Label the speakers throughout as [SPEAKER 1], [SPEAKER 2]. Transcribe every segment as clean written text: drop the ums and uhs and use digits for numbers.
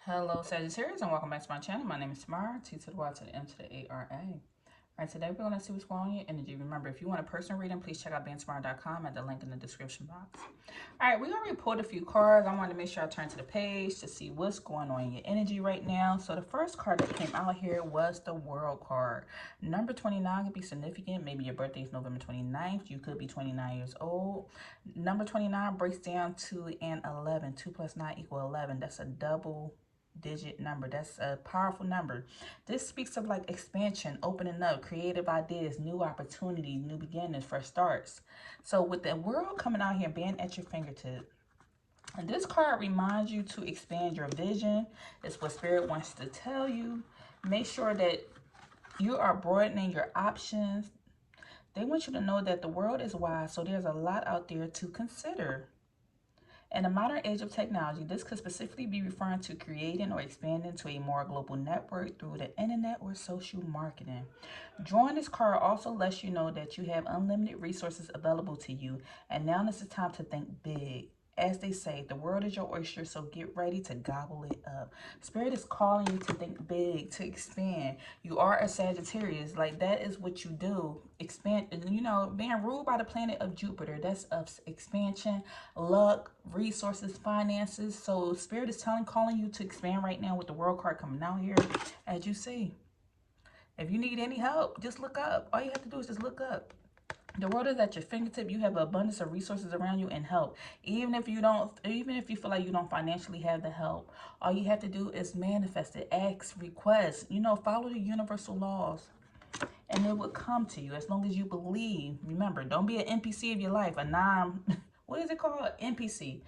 [SPEAKER 1] Hello Sagittarius and welcome back to my channel. My name is Tamara, T to the Y to the M to the A-R-A. Alright, today we're going to see what's going on in your energy. Remember, if you want a personal reading, please check out beingtamara.com at the link in the description box. Alright, we already pulled a few cards. I wanted to make sure I turn to the page to see what's going on in your energy right now. So the first card that came out here was the World card. Number 29 could be significant. Maybe your birthday is November 29th. You could be 29 years old. Number 29 breaks down to an 11. 2 plus 9 equals 11. That's a double digit number. That's a powerful number. This speaks of like expansion, opening up, creative ideas, new opportunities, new beginnings, fresh starts. So with the world coming out here being at your fingertips, and this card reminds you to expand your vision. It's what spirit wants to tell you. Make sure that you are broadening your options. They want you to know that the world is wide, so there's a lot out there to consider. In the modern age of technology, this could specifically be referring to creating or expanding to a more global network through the internet or social marketing. Drawing this card also lets you know that you have unlimited resources available to you, and now is the time to think big. As they say, the world is your oyster, so get ready to gobble it up. Spirit is calling you to think big, to expand. You are a Sagittarius. Like, that is what you do. Expand, you know, being ruled by the planet of Jupiter. That's of expansion, luck, resources, finances. So Spirit is calling you to expand right now with the World card coming out here, as you see. If you need any help, just look up. All you have to do is just look up. The world is at your fingertip. You have an abundance of resources around you and help. Even if you feel like you don't financially have the help, all you have to do is manifest it, ask, request, follow the universal laws, and it will come to you as long as you believe. Remember, don't be an NPC of your life, what is it called? NPC,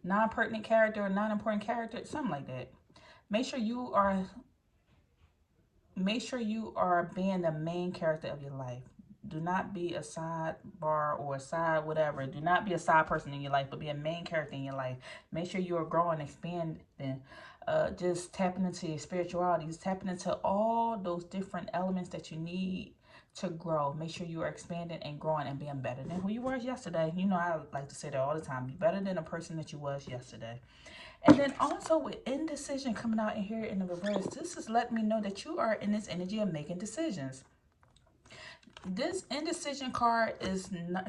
[SPEAKER 1] non-pertinent character or non-important character, something like that. Make sure you are being the main character of your life. Do not be a sidebar or a side whatever. Do not be a side person in your life, but be a main character in your life. Make sure you are growing, expanding, just tapping into your spirituality, just tapping into all those different elements that you need to grow. Make sure you are expanding and growing and being better than who you were yesterday. I like to say that all the time. Be better than the person that you was yesterday. And then also with indecision coming out in here in the reverse, this is letting me know that you are in this energy of making decisions. This indecision card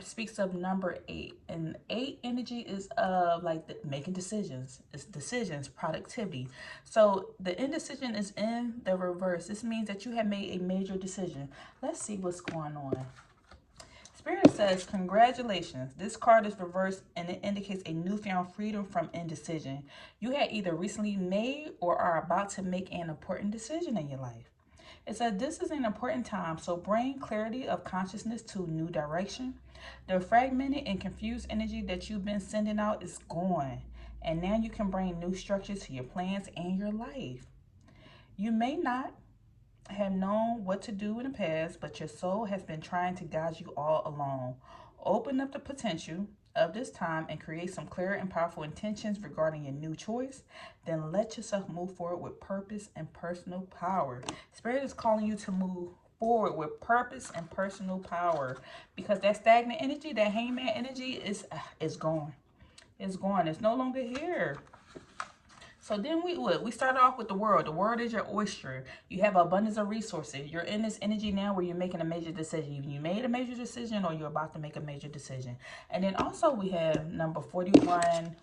[SPEAKER 1] speaks of number 8, and 8 energy is of like making decisions. It's decisions, productivity. So the indecision is in the reverse. This means that you have made a major decision. Let's see what's going on. Spirit says, congratulations. This card is reversed and it indicates a newfound freedom from indecision. You had either recently made or are about to make an important decision in your life. It said this is an important time, so bring clarity of consciousness to a new direction. The fragmented and confused energy that you've been sending out is gone, and now you can bring new structure to your plans and your life. You may not have known what to do in the past, but your soul has been trying to guide you all along. Open up the potential of this time and create some clear and powerful intentions regarding your new choice. Then let yourself move forward with purpose and personal power. Spirit is calling you to move forward with purpose and personal power, because that stagnant energy, that hangman energy is gone. It's gone. It's no longer here. So then we start off with the world. The world is your oyster. You have abundance of resources. You're in this energy now where you're making a major decision. You made a major decision or you're about to make a major decision. And then also we have number 41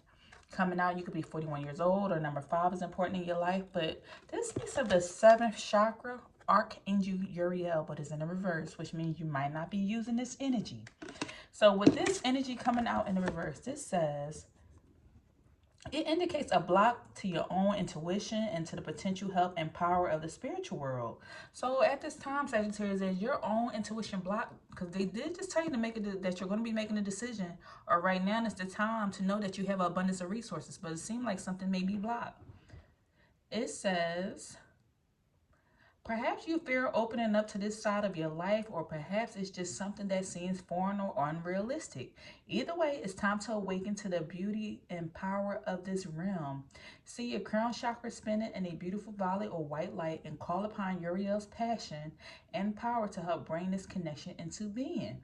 [SPEAKER 1] coming out. You could be 41 years old, or number 5 is important in your life. But this speaks of the 7th chakra, Archangel Uriel, but it's in the reverse, which means you might not be using this energy. So with this energy coming out in the reverse, this says, it indicates a block to your own intuition and to the potential help and power of the spiritual world. So at this time, Sagittarius, is your own intuition blocked? Because they did just tell you that you're going to be making a decision, or right now is the time to know that you have an abundance of resources, but it seems like something may be blocked. It says, perhaps you fear opening up to this side of your life, or perhaps it's just something that seems foreign or unrealistic. Either way, it's time to awaken to the beauty and power of this realm. See your crown chakra spinning in a beautiful violet or white light, and call upon Uriel's passion and power to help bring this connection into being.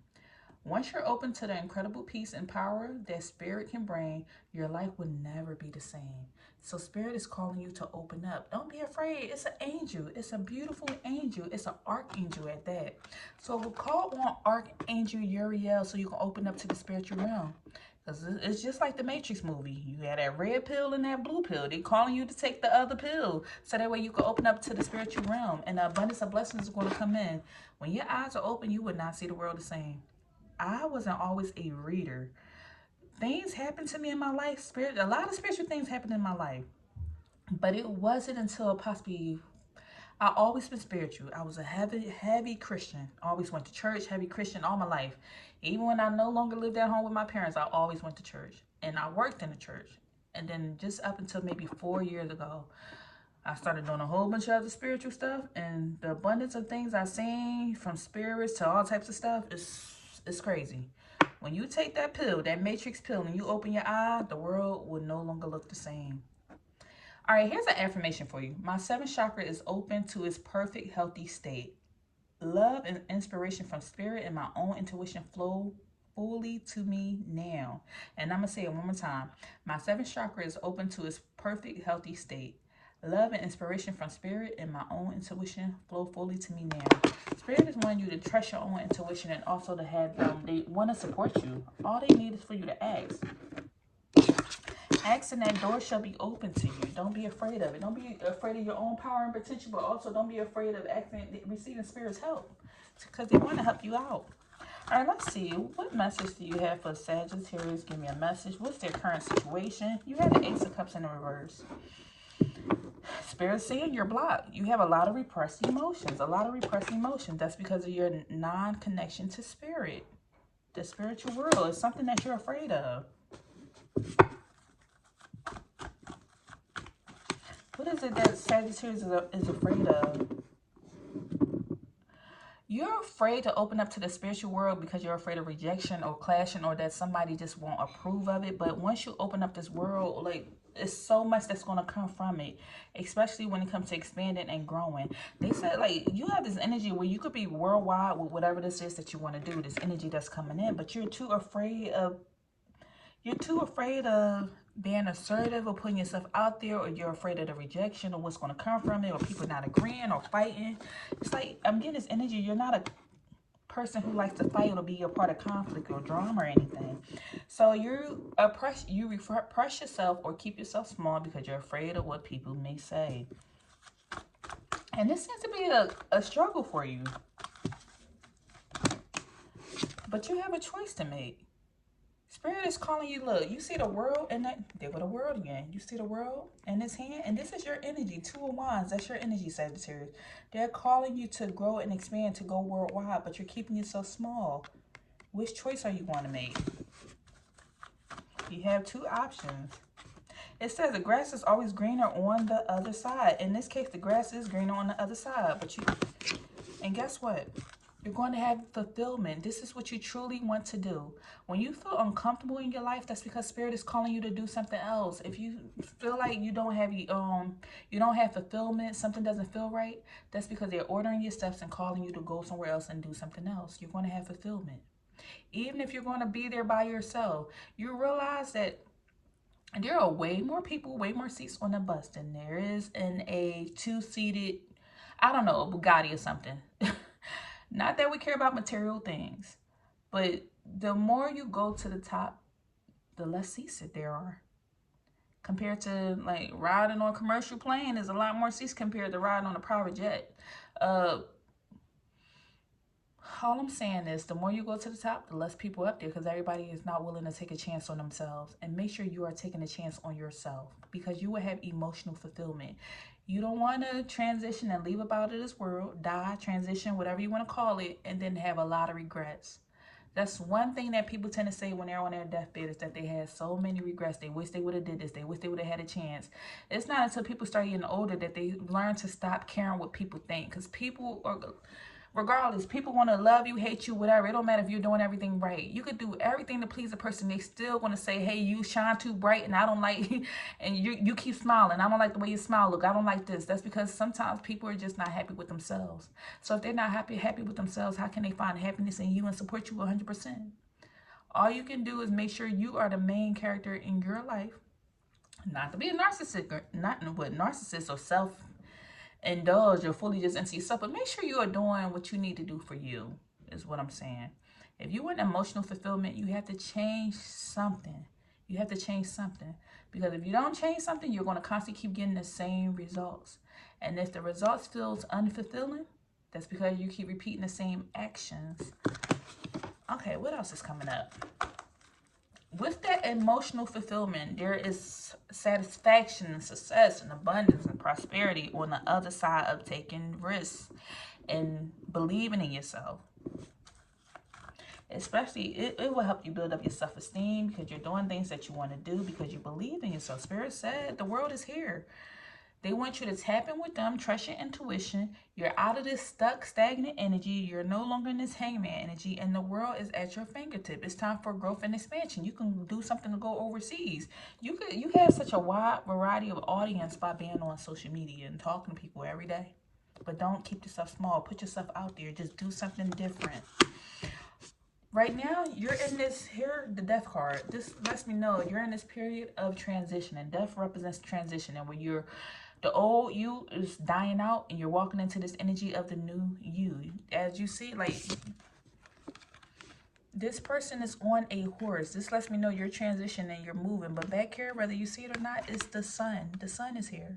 [SPEAKER 1] Once you're open to the incredible peace and power that spirit can bring, your life will never be the same. So Spirit is calling you to open up. Don't be afraid. It's an angel. It's a beautiful angel. It's an archangel at that. So we'll call on Archangel Uriel so you can open up to the spiritual realm. Because it's just like the Matrix movie. You had that red pill and that blue pill. They're calling you to take the other pill. So that way you can open up to the spiritual realm. And the abundance of blessings is going to come in. When your eyes are open, you would not see the world the same. I wasn't always a reader. Things happened to me in my life. A lot of spiritual things happened in my life. But it wasn't until possibly I always been spiritual. I was a heavy Christian. Always went to church, heavy Christian all my life. Even when I no longer lived at home with my parents, I always went to church. And I worked in the church. And then just up until maybe 4 years ago, I started doing a whole bunch of other spiritual stuff. And the abundance of things I've seen, from spirits to all types of stuff, is crazy. When you take that pill, that matrix pill, and you open your eye, the world will no longer look the same. All right, here's an affirmation for you. My seventh chakra is open to its perfect, healthy state. Love and inspiration from spirit and my own intuition flow fully to me now. And I'm going to say it one more time. My seventh chakra is open to its perfect, healthy state. Love and inspiration from spirit and my own intuition flow fully to me now. Spirit is wanting you to trust your own intuition and also to have them. They want to support you. All they need is for you to ask. Ask and that door shall be open to you. Don't be afraid of it. Don't be afraid of your own power and potential, but also don't be afraid of receiving Spirit's help, because they want to help you out. All right, let's see. What message do you have for Sagittarius? Give me a message. What's their current situation? You have the Ace of Cups in the reverse. Spirit saying you're blocked. You have a lot of repressed emotions. That's because of your non-connection to Spirit. The spiritual world is something that you're afraid of. What is it that Sagittarius is afraid of? You're afraid to open up to the spiritual world because you're afraid of rejection or clashing, or that somebody just won't approve of it. But once you open up this world, like, it's so much that's going to come from it, especially when it comes to expanding and growing. They said, like, you have this energy where you could be worldwide with whatever this is that you want to do, this energy that's coming in, but you're too afraid of being assertive or putting yourself out there, or you're afraid of the rejection or what's going to come from it, or people not agreeing or fighting. It's like, I'm getting this energy. You're not a person who likes to fight or be a part of conflict or drama or anything. So you repress yourself or keep yourself small because you're afraid of what people may say. And this seems to be a struggle for you. But you have a choice to make. Spirit is calling you. Look, you see the world, and there go the world again. You see the world in this hand, and this is your energy. 2 of Wands, that's your energy, Sagittarius. They're calling you to grow and expand, to go worldwide, but you're keeping yourself small. Which choice are you going to make? You have 2 options. It says the grass is always greener on the other side. In this case, the grass is greener on the other side, and guess what? You're going to have fulfillment. This is what you truly want to do. When you feel uncomfortable in your life, that's because Spirit is calling you to do something else. If you feel like you don't have fulfillment, something doesn't feel right, that's because they're ordering your steps and calling you to go somewhere else and do something else. You're going to have fulfillment. Even if you're going to be there by yourself, you realize that there are way more people, way more seats on the bus than there is in a 2-seated, I don't know, a Bugatti or something. Not that we care about material things, but the more you go to the top, the less seats that there are. Compared to, like, riding on a commercial plane, there's a lot more seats compared to riding on a private jet. All I'm saying is, the more you go to the top, the less people up there, because everybody is not willing to take a chance on themselves. And make sure you are taking a chance on yourself, because you will have emotional fulfillment. You don't want to transition and leave up out of this world, die, transition, whatever you want to call it, and then have a lot of regrets. That's one thing that people tend to say when they're on their deathbed, is that they had so many regrets. They wish they would have did this. They wish they would have had a chance. It's not until people start getting older that they learn to stop caring what people think, because people are... Regardless, people want to love you, hate you, whatever. It don't matter if you're doing everything right. You could do everything to please a person. They still want to say, hey, you shine too bright, and I don't like, and you keep smiling. I don't like the way you smile. Look, I don't like this. That's because sometimes people are just not happy with themselves. So if they're not happy with themselves, how can they find happiness in you and support you 100%? All you can do is make sure you are the main character in your life. Not to be a narcissist, not what narcissist or self indulge or fully just into yourself, but make sure you are doing what you need to do for you, is what I'm saying. If you want emotional fulfillment, you have to change something. You have to change something. Because if you don't change something, you're going to constantly keep getting the same results. And if the results feels unfulfilling, that's because you keep repeating the same actions. Okay, what else is coming up? With that emotional fulfillment, there is satisfaction and success and abundance and prosperity on the other side of taking risks and believing in yourself. Especially, it will help you build up your self-esteem because you're doing things that you want to do because you believe in yourself. Spirit said the world is here. They want you to tap in with them, trust your intuition. You're out of this stuck, stagnant energy. You're no longer in this hangman energy, and the world is at your fingertip. It's time for growth and expansion. You can do something to go overseas. You have such a wide variety of audience by being on social media and talking to people every day. But don't keep yourself small. Put yourself out there. Just do something different. Right now, you're in this, here, the death card. This lets me know you're in this period of transition, and death represents transition, and when you're, the old you is dying out, and you're walking into this energy of the new you. As you see, like, this person is on a horse. This lets me know you're transitioning, you're moving, but back here, whether you see it or not, is the sun. The sun is here.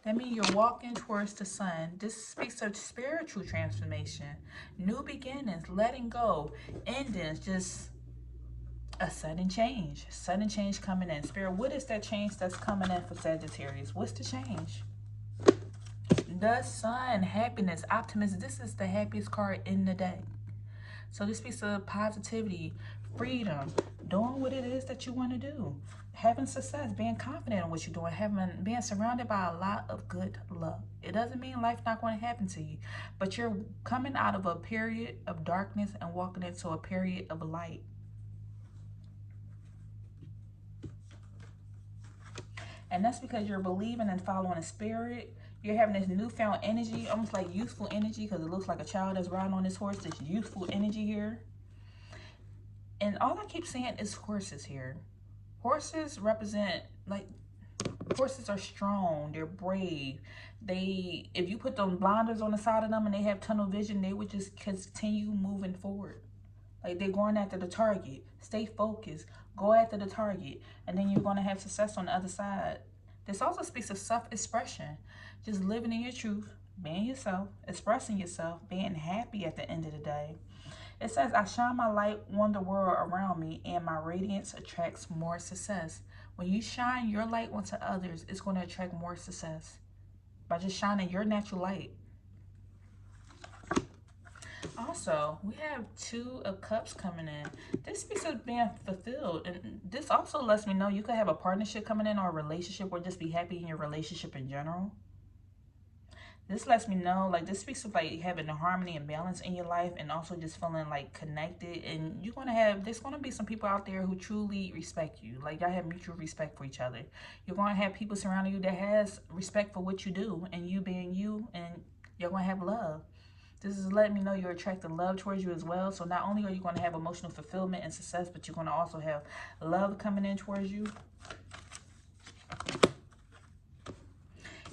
[SPEAKER 1] That means you're walking towards the sun. This speaks of spiritual transformation, new beginnings, letting go, endings, just a sudden change coming in. Spirit, what is that change that's coming in for Sagittarius? What's the change? The sun, happiness, optimism. This is the happiest card in the deck. So this speaks of positivity, freedom, doing what it is that you want to do, having success, being confident in what you're doing, being surrounded by a lot of good luck. It doesn't mean life's not going to happen to you, but you're coming out of a period of darkness and walking into a period of light. And that's because you're believing and following a spirit. You're having this newfound energy, almost like youthful energy, because it looks like a child that's riding on this horse, this youthful energy here. And all I keep saying is horses here. Horses represent, like, horses are strong, they're brave. If you put them blinders on the side of them and they have tunnel vision, they would just continue moving forward. Like, they're going after the target. Stay focused. Go after the target. And then you're going to have success on the other side. This also speaks of self-expression. Just living in your truth, being yourself, expressing yourself, being happy at the end of the day. It says, I shine my light on the world around me, and my radiance attracts more success. When you shine your light onto others, it's going to attract more success by just shining your natural light. Also, we have Two of Cups coming in. This speaks of being fulfilled. And this also lets me know you could have a partnership coming in or a relationship, or just be happy in your relationship in general. This lets me know, like, this speaks of, like, having the harmony and balance in your life, and also just feeling, like, connected. And you're going to have, there's going to be some people out there who truly respect you. Like, y'all have mutual respect for each other. You're going to have people surrounding you that has respect for what you do, and you being you, and you're going to have love. This is letting me know you're attracting love towards you as well. So not only are you going to have emotional fulfillment and success, but you're going to also have love coming in towards you.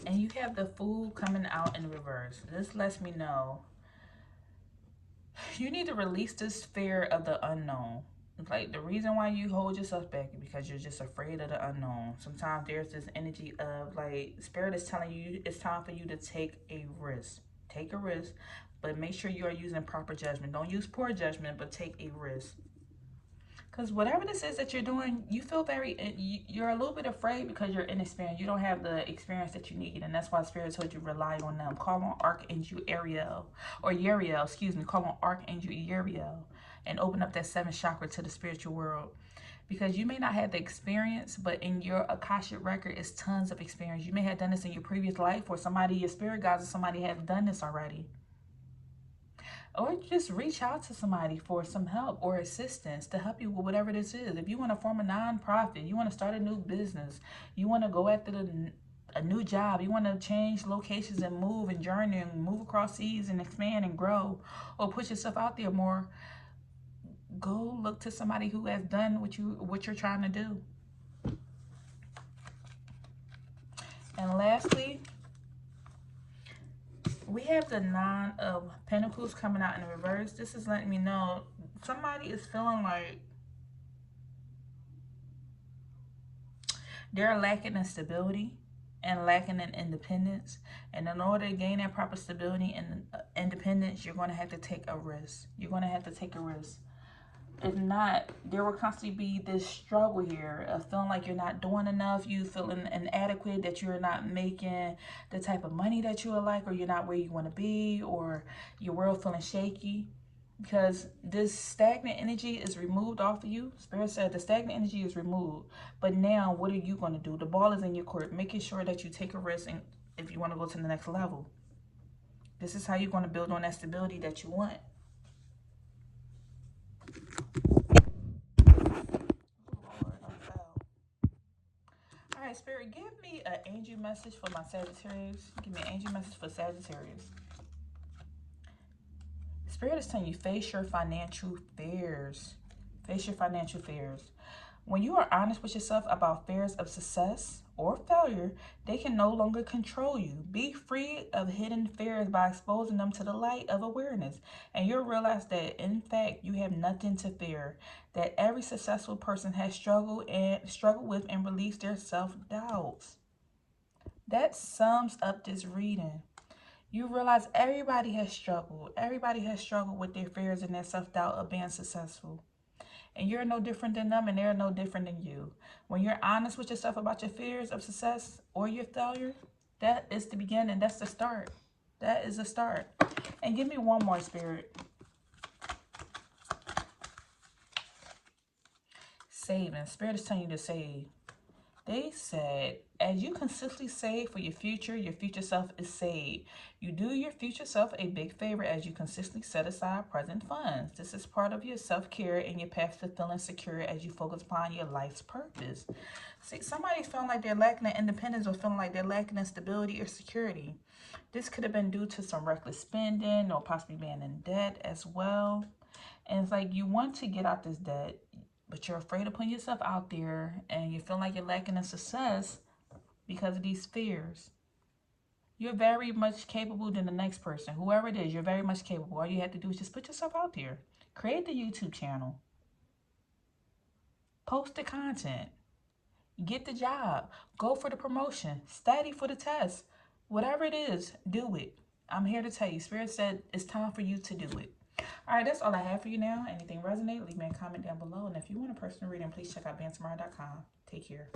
[SPEAKER 1] And you have the Fool coming out in reverse. This lets me know you need to release this fear of the unknown. Like, the reason why you hold yourself back is because you're just afraid of the unknown. Sometimes there's this energy of, like, Spirit is telling you it's time for you to take a risk. Take a risk, but make sure you are using proper judgment. Don't use poor judgment, but take a risk. Because whatever this is that you're doing, you feel you're a little bit afraid because you're inexperienced. You don't have the experience that you need. And that's why Spirit told you rely on them. Call on Archangel Uriel. Call on Archangel Uriel. And open up that 7th chakra to the spiritual world. Because you may not have the experience, but in your Akashic record is tons of experience. You may have done this in your previous life, or your spirit guides, or somebody has done this already. Or just reach out to somebody for some help or assistance to help you with whatever this is. If you want to form a nonprofit, you want to start a new business, you want to go after a new job, you want to change locations and move and journey and move across seas and expand and grow, or put yourself out there more, go look to somebody who has done what you're trying to do. And lastly, we have the Nine of Pentacles coming out in the reverse. This is letting me know somebody is feeling like they're lacking in stability and lacking in independence. And in order to gain that proper stability and independence, you're going to have to take a risk. You're going to have to take a risk. If not, there will constantly be this struggle here of feeling like you're not doing enough, you feeling inadequate, that you're not making the type of money that you would like, or you're not where you want to be, or your world feeling shaky. Because this stagnant energy is removed off of you. Spirit said the stagnant energy is removed. But now, what are you going to do? The ball is in your court, making sure that you take a risk and if you want to go to the next level. This is how you're going to build on that stability that you want. Alright, Spirit, give me an angel message for my Sagittarius. Give me an angel message for Sagittarius. Spirit is telling you, face your financial fears. Face your financial fears. When you are honest with yourself about fears of success or failure, they can no longer control you. Be free of hidden fears by exposing them to the light of awareness. And you'll realize that, in fact, you have nothing to fear. That every successful person has struggled with and released their self-doubts. That sums up this reading. You realize everybody has struggled. Everybody has struggled with their fears and their self-doubt of being successful. And you're no different than them, and they're no different than you. When you're honest with yourself about your fears of success or your failure, that is the beginning. That's the start. That is the start. And give me one more, Spirit. Saving. Spirit is telling you to save. They said, as you consistently save for your future self is saved. You do your future self a big favor as you consistently set aside present funds. This is part of your self-care and your path to feeling secure as you focus upon your life's purpose. See, somebody's feeling like they're lacking in independence or feeling like they're lacking in stability or security. This could have been due to some reckless spending or possibly being in debt as well. And it's like you want to get out this debt, but you're afraid of putting yourself out there and you feel like you're lacking in success because of these fears. You're very much capable than the next person. Whoever it is, you're very much capable. All you have to do is just put yourself out there. Create the YouTube channel. Post the content. Get the job. Go for the promotion. Study for the test. Whatever it is, do it. I'm here to tell you. Spirit said it's time for you to do it. All right, that's all I have for you now. Anything resonate, leave me a comment down below. And if you want a personal reading, please check out BandSamara.com. Take care.